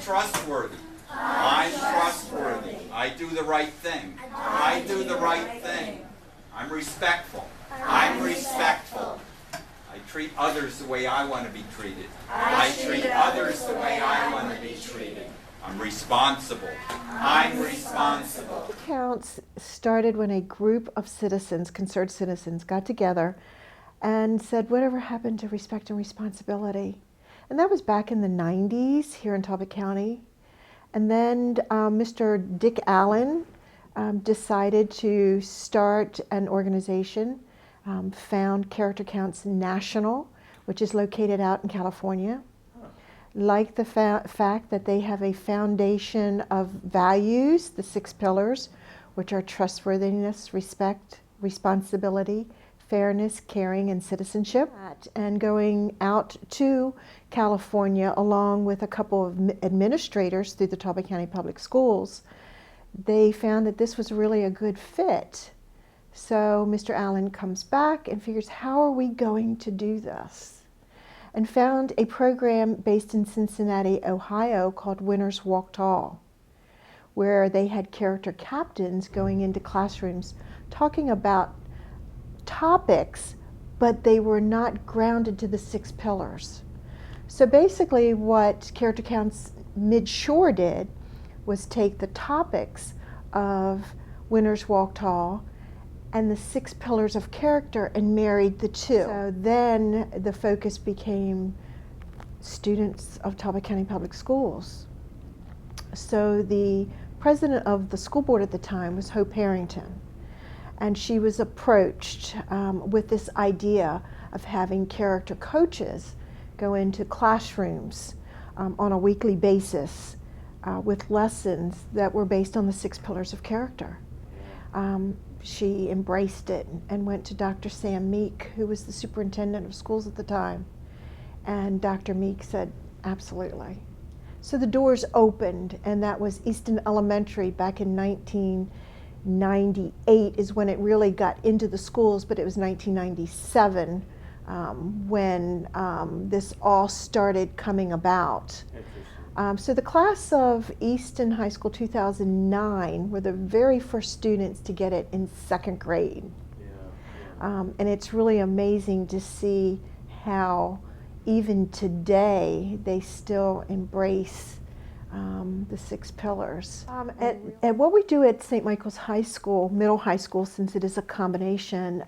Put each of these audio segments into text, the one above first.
trustworthy. I'm trustworthy. I do the right thing. I do the right thing. I'm respectful. I'm respectful. I treat others the way I want to be treated. I treat others the way I want to be treated. I'm responsible. I'm responsible. Counts started when a group of citizens, concerned citizens, got together and said, whatever happened to respect and responsibility? And that was back in the 90s here in Talbot County. And then Mr. Dick Allen decided to start an organization, found Character Counts National, which is located out in California. Like the fact that they have a foundation of values, the 6 pillars, which are trustworthiness, respect, responsibility, fairness, caring, and citizenship. And going out to California along with a couple of administrators through the Talbot County Public Schools, they found that this was really a good fit. So Mr. Allen comes back and figures, how are we going to do this? And found a program based in Cincinnati, Ohio called Winners Walk Tall, where they had character captains going into classrooms talking about topics, but they were not grounded to the 6 pillars. So basically what Character Counts Mid-Shore did was take the topics of Winners Walk Tall and the 6 pillars of character and married the 2. So then the focus became students of Talbot County Public Schools. So the president of the school board at the time was Hope Harrington, and she was approached with this idea of having character coaches go into classrooms on a weekly basis with lessons that were based on the 6 pillars of character. She embraced it and went to Dr. Sam Meek, who was the superintendent of schools at the time. And Dr. Meek said, absolutely. So the doors opened, and that was Easton Elementary back in 1998 is when it really got into the schools, but it was 1997 when this all started coming about. So the class of Easton High School 2009 were the very first students to get it in 2nd grade. And it's really amazing to see how even today they still embrace the 6 pillars. At what we do at St. Michael's High School, middle high school, since it is a combination,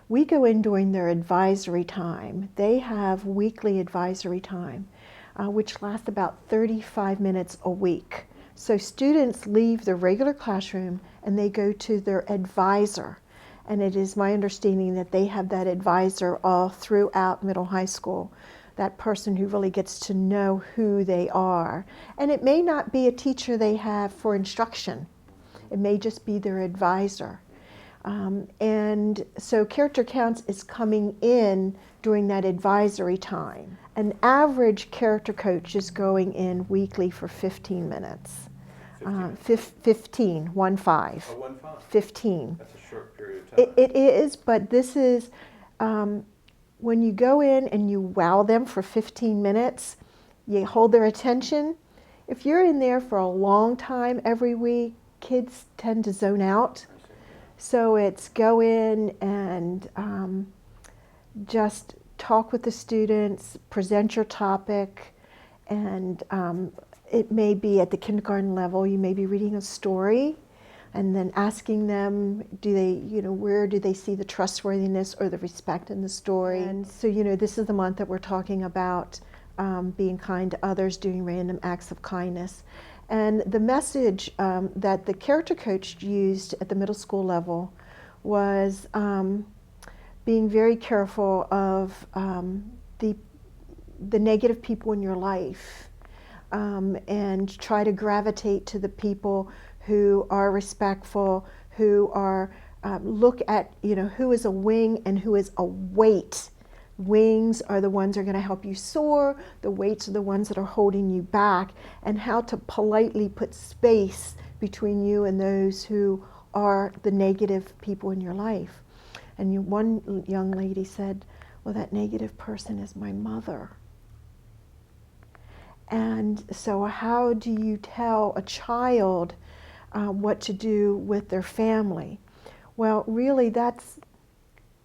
we go in during their advisory time. They have weekly advisory time, which lasts about 35 minutes a week. So students leave the regular classroom and they go to their advisor. And it is my understanding that they have that advisor all throughout middle high school, that person who really gets to know who they are. And it may not be a teacher they have for instruction. It may just be their advisor. And so Character Counts is coming in during that advisory time. An average character coach is going in weekly for 15 minutes. 15, 1-5. Oh, 1-5. 15. That's a short period of time. It is, but this is, when you go in and you wow them for 15 minutes, you hold their attention. If you're in there for a long time every week, kids tend to zone out. So it's go in and just talk with the students, present your topic, and it may be at the kindergarten level, you may be reading a story and then asking them, where do they see the trustworthiness or the respect in the story? And so, this is the month that we're talking about being kind to others, doing random acts of kindness. And the message that the character coach used at the middle school level was being very careful of the negative people in your life, and try to gravitate to the people who are respectful, who are look at who is a wing and who is a weight. Wings are the ones that are going to help you soar. The weights are the ones that are holding you back, and how to politely put space between you and those who are the negative people in your life. And one young lady said, well, that negative person is my mother. And so how do you tell a child what to do with their family? Well, really, that's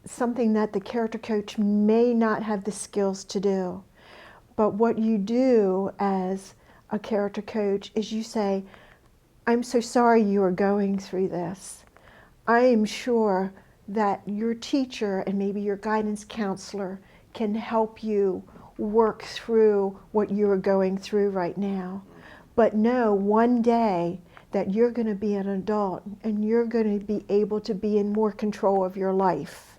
something that the character coach may not have the skills to do. But what you do as a character coach is you say, I'm so sorry you are going through this. I am sure that your teacher and maybe your guidance counselor can help you work through what you are going through right now. But know one day that you're going to be an adult and you're going to be able to be in more control of your life.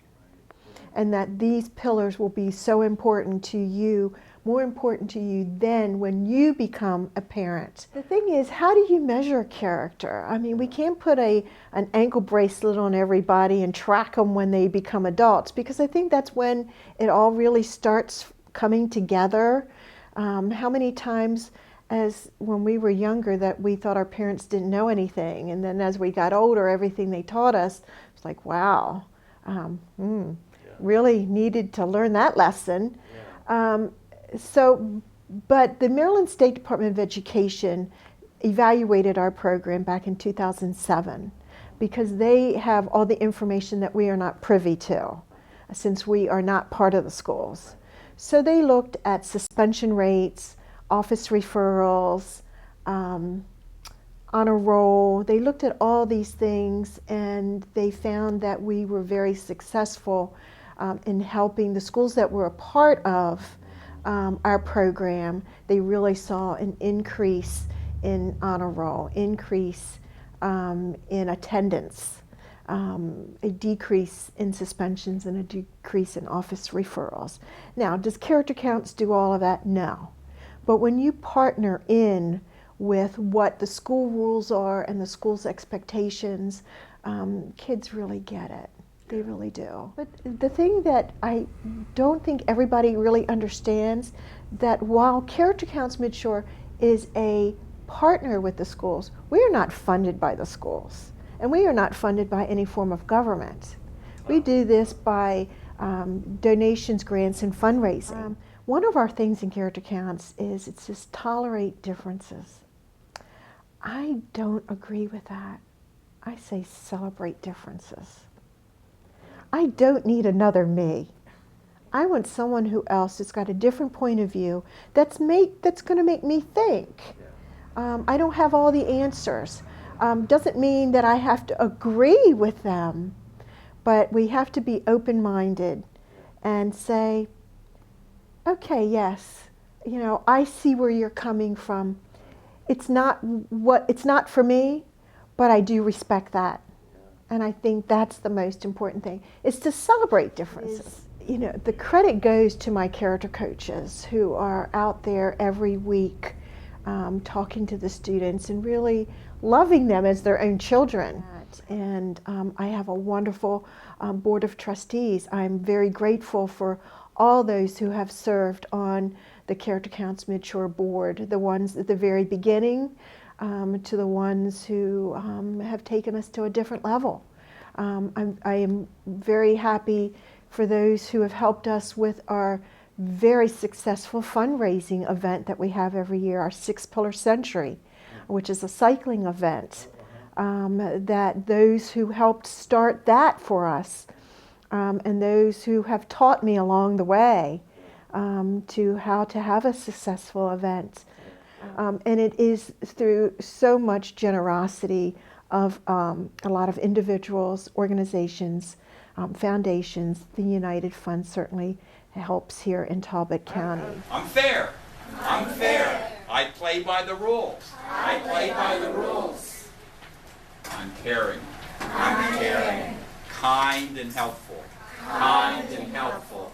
And that these pillars will be so important to you, more important to you than when you become a parent. The thing is, how do you measure character? I mean, we can't put an ankle bracelet on everybody and track them when they become adults, because I think that's when it all really starts coming together. How many times as when we were younger that we thought our parents didn't know anything, and then as we got older, everything they taught us was like, wow, really needed to learn that lesson. But the Maryland State Department of Education evaluated our program back in 2007 because they have all the information that we are not privy to since we are not part of the schools. So they looked at suspension rates, office referrals, honor roll. They looked at all these things and they found that we were very successful in helping the schools that were a part of our program. They really saw an increase in honor roll, increase in attendance, a decrease in suspensions, and a decrease in office referrals. Now, does character counts do all of that? No. But when you partner in with what the school rules are and the school's expectations, kids really get it. They really do. But the thing that I don't think everybody really understands, that while Character Counts Midshore is a partner with the schools, we are not funded by the schools, and we are not funded by any form of government. We do this by donations, grants, and fundraising. One of our things in Character Counts is it says tolerate differences. I don't agree with that. I say celebrate differences. I don't need another me. I want someone who else has got a different point of view that's going to make me think. I don't have all the answers. Doesn't mean that I have to agree with them, but we have to be open-minded and say, okay, yes, I see where you're coming from. It's not for me, but I do respect that. And I think that's the most important thing, is to celebrate differences. The credit goes to my character coaches who are out there every week talking to the students and really loving them as their own children. And I have a wonderful board of trustees. I'm very grateful for all those who have served on the Character Counts Midshore board, the ones at the very beginning, to the ones who have taken us to a different level. I am very happy for those who have helped us with our very successful fundraising event that we have every year, our 6 Pillar Century, which is a cycling event, that those who helped start that for us, and those who have taught me along the way to how to have a successful event. And it is through so much generosity of a lot of individuals, organizations, foundations. The United Fund certainly helps here in Talbot County. I'm fair. I'm fair. I play by the rules. I play by the rules. I'm caring. I'm caring. Kind and helpful. Kind and helpful.